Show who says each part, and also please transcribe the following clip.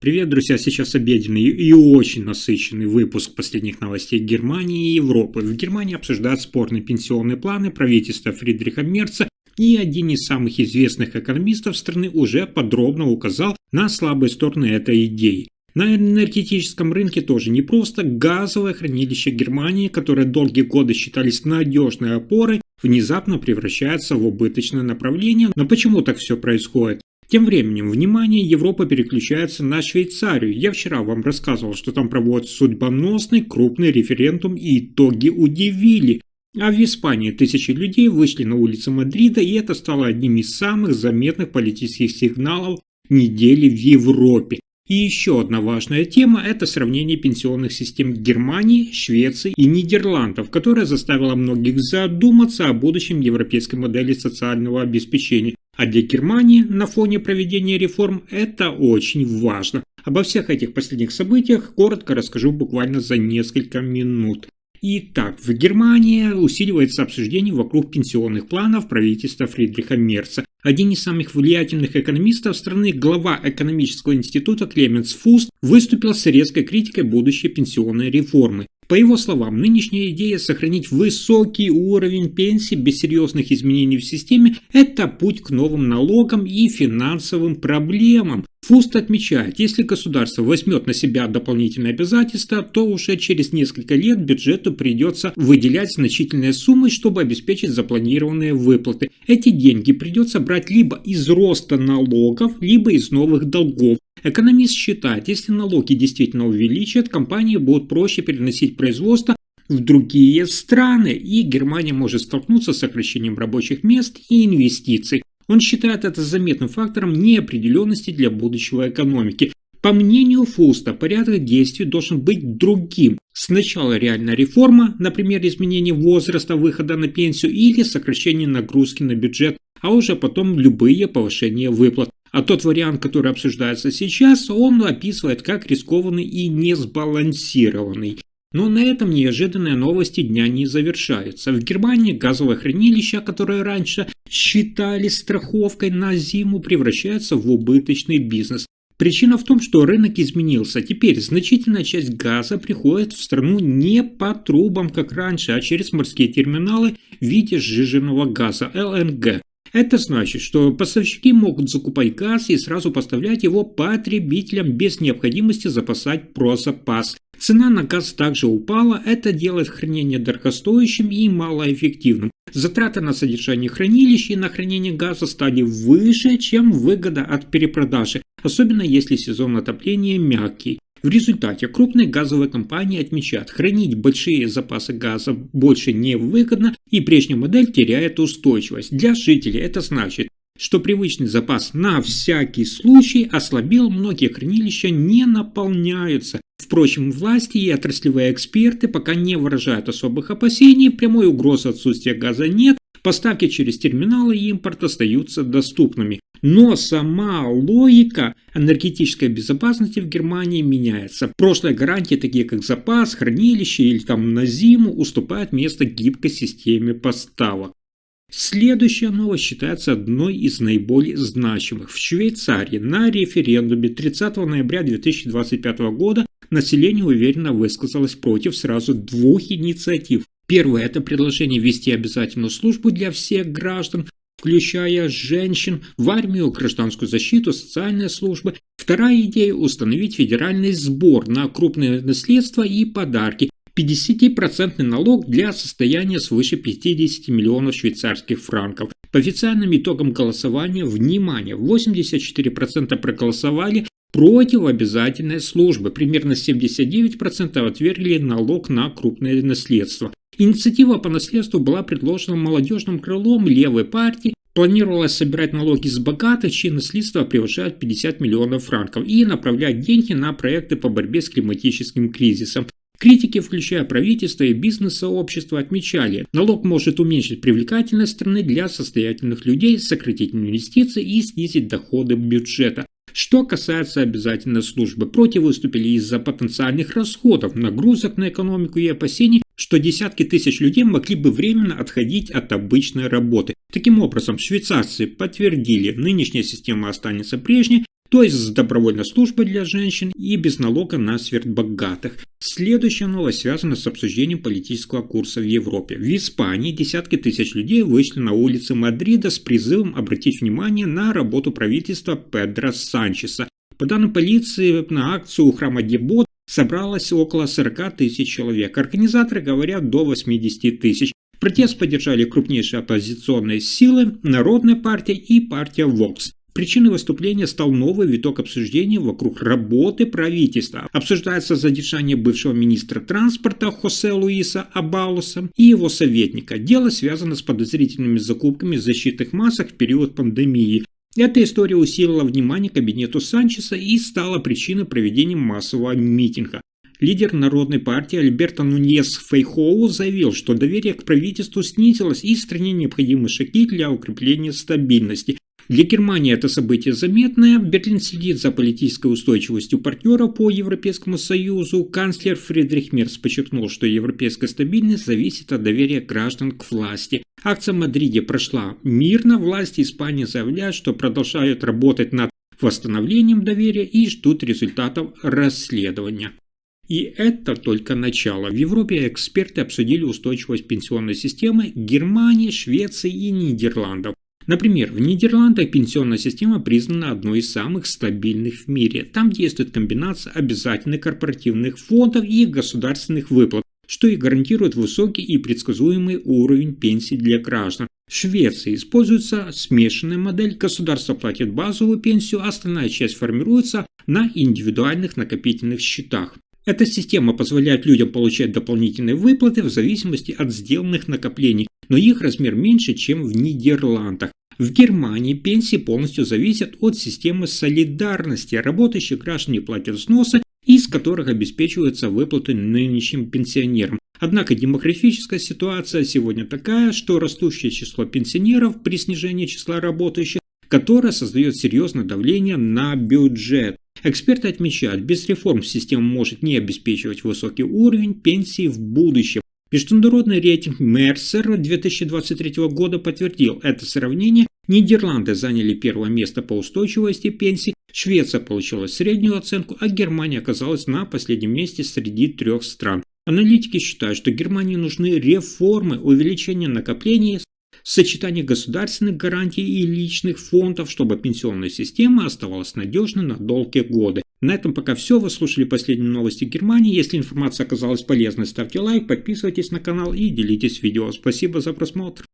Speaker 1: Привет, друзья! Сейчас обеденный и очень насыщенный выпуск последних новостей Германии и Европы. В Германии обсуждают спорные пенсионные планы правительства Фридриха Мерца, и один из самых известных экономистов страны уже подробно указал на слабые стороны этой идеи. На энергетическом рынке тоже непросто. Газовое хранилище Германии, которое долгие годы считались надежной опорой, внезапно превращается в убыточное направление. Но почему так все происходит? Тем временем, внимание Европы переключается на Швейцарию. Я вчера вам рассказывал, что там проводят судьбоносный крупный референдум, и итоги удивили. А в Испании тысячи людей вышли на улицы Мадрида, и это стало одним из самых заметных политических сигналов недели в Европе. И еще одна важная тема – это сравнение пенсионных систем Германии, Швеции и Нидерландов, которая заставила многих задуматься о будущем европейской модели социального обеспечения. А для Германии на фоне проведения реформ это очень важно. Обо всех этих последних событиях коротко расскажу буквально за несколько минут. Итак, в Германии усиливается обсуждение вокруг пенсионных планов правительства Фридриха Мерца. Один из самых влиятельных экономистов страны, глава экономического института Клеменс Фуст, выступил с резкой критикой будущей пенсионной реформы. По его словам, нынешняя идея сохранить высокий уровень пенсий без серьезных изменений в системе – это путь к новым налогам и финансовым проблемам. Фуст отмечает, если государство возьмет на себя дополнительные обязательства, то уже через несколько лет бюджету придется выделять значительные суммы, чтобы обеспечить запланированные выплаты. Эти деньги придется брать либо из роста налогов, либо из новых долгов. Экономист считает, если налоги действительно увеличат, компании будут проще переносить производство в другие страны, и Германия может столкнуться с сокращением рабочих мест и инвестиций. Он считает это заметным фактором неопределенности для будущего экономики. По мнению Фуста, порядок действий должен быть другим. Сначала реальная реформа, например, изменение возраста выхода на пенсию или сокращение нагрузки на бюджет, а уже потом любые повышения выплат. А тот вариант, который обсуждается сейчас, он описывает как рискованный и несбалансированный. Но на этом неожиданные новости дня не завершаются. В Германии газовое хранилище, которое раньше считали страховкой на зиму, превращается в убыточный бизнес. Причина в том, что рынок изменился. Теперь значительная часть газа приходит в страну не по трубам, как раньше, а через морские терминалы в виде сжиженного газа ЛНГ. Это значит, что поставщики могут закупать газ и сразу поставлять его потребителям без необходимости запасать про запас. Цена на газ также упала, это делает хранение дорогостоящим и малоэффективным. Затраты на содержание хранилищ и на хранение газа стали выше, чем выгода от перепродажи, особенно если сезон отопления мягкий. В результате крупные газовые компании отмечают, хранить большие запасы газа больше не выгодно, и прежняя модель теряет устойчивость. Для жителей это значит, что привычный запас на всякий случай ослабел, многие хранилища не наполняются. Впрочем, власти и отраслевые эксперты пока не выражают особых опасений, прямой угрозы отсутствия газа нет, поставки через терминалы и импорт остаются доступными. Но сама логика энергетической безопасности в Германии меняется. Прошлые гарантии, такие как запас, хранилище или на зиму, уступают место гибкой системе поставок. Следующая новость считается одной из наиболее значимых. В Швейцарии на референдуме 30 ноября 2025 года население уверенно высказалось против сразу двух инициатив. Первое – это предложение ввести обязательную службу для всех граждан, включая женщин, в армию, гражданскую защиту, социальные службы. Вторая идея – установить федеральный сбор на крупные наследства и подарки. 50% налог для состояния свыше 50 миллионов швейцарских франков. По официальным итогам голосования, внимание, 84% проголосовали против обязательной службы, примерно 79% отвергли налог на крупное наследство. Инициатива по наследству была предложена молодежным крылом левой партии. Планировалось собирать налоги с богатых, чьи наследства превышают 50 миллионов франков, и направлять деньги на проекты по борьбе с климатическим кризисом. Критики, включая правительство и бизнес-сообщество, отмечали, налог может уменьшить привлекательность страны для состоятельных людей, сократить инвестиции и снизить доходы бюджета. Что касается обязательной службы, против выступили из-за потенциальных расходов, нагрузок на экономику и опасений, что десятки тысяч людей могли бы временно отходить от обычной работы. Таким образом, швейцарцы подтвердили, нынешняя система останется прежней, то есть с добровольной службой для женщин и без налога на сверхбогатых. Следующая новость связана с обсуждением политического курса в Европе. В Испании десятки тысяч людей вышли на улицы Мадрида с призывом обратить внимание на работу правительства Педро Санчеса. По данным полиции, на акцию у храма Дебот собралось около 40 тысяч человек. Организаторы говорят до 80 тысяч. Протест поддержали крупнейшие оппозиционные силы, Народная партия и партия Vox. Причиной выступления стал новый виток обсуждения вокруг работы правительства. Обсуждается задержание бывшего министра транспорта Хосе Луиса Абалоса и его советника. Дело связано с подозрительными закупками защитных масок в период пандемии. Эта история усилила внимание кабинету Санчеса и стала причиной проведения массового митинга. Лидер Народной партии Альберто Нуньес Фейхоу заявил, что доверие к правительству снизилось и стране необходимы шаги для укрепления стабильности. Для Германии это событие заметное. Берлин следит за политической устойчивостью партнера по Европейскому Союзу. Канцлер Фридрих Мерц подчеркнул, что европейская стабильность зависит от доверия граждан к власти. Акция в Мадриде прошла мирно. Власти Испании заявляют, что продолжают работать над восстановлением доверия и ждут результатов расследования. И это только начало. В Европе эксперты обсудили устойчивость пенсионной системы Германии, Швеции и Нидерландов. Например, в Нидерландах пенсионная система признана одной из самых стабильных в мире. Там действует комбинация обязательных корпоративных фондов и государственных выплат, что и гарантирует высокий и предсказуемый уровень пенсий для граждан. В Швеции используется смешанная модель, государство платит базовую пенсию, а остальная часть формируется на индивидуальных накопительных счетах. Эта система позволяет людям получать дополнительные выплаты в зависимости от сделанных накоплений, но их размер меньше, чем в Нидерландах. В Германии пенсии полностью зависят от системы солидарности. Работающие граждане платят взносы, из которых обеспечиваются выплаты нынешним пенсионерам. Однако демографическая ситуация сегодня такая, что растущее число пенсионеров при снижении числа работающих, которое создает серьезное давление на бюджет. Эксперты отмечают, без реформ система может не обеспечивать высокий уровень пенсии в будущем. Международный рейтинг Мерсер 2023 года подтвердил это сравнение. Нидерланды заняли первое место по устойчивости пенсий, Швеция получила среднюю оценку, а Германия оказалась на последнем месте среди 3 стран. Аналитики считают, что Германии нужны реформы, увеличение накоплений, сочетание государственных гарантий и личных фондов, чтобы пенсионная система оставалась надежной на долгие годы. На этом пока все. Вы слушали последние новости Германии. Если информация оказалась полезной, ставьте лайк, подписывайтесь на канал и делитесь видео. Спасибо за просмотр.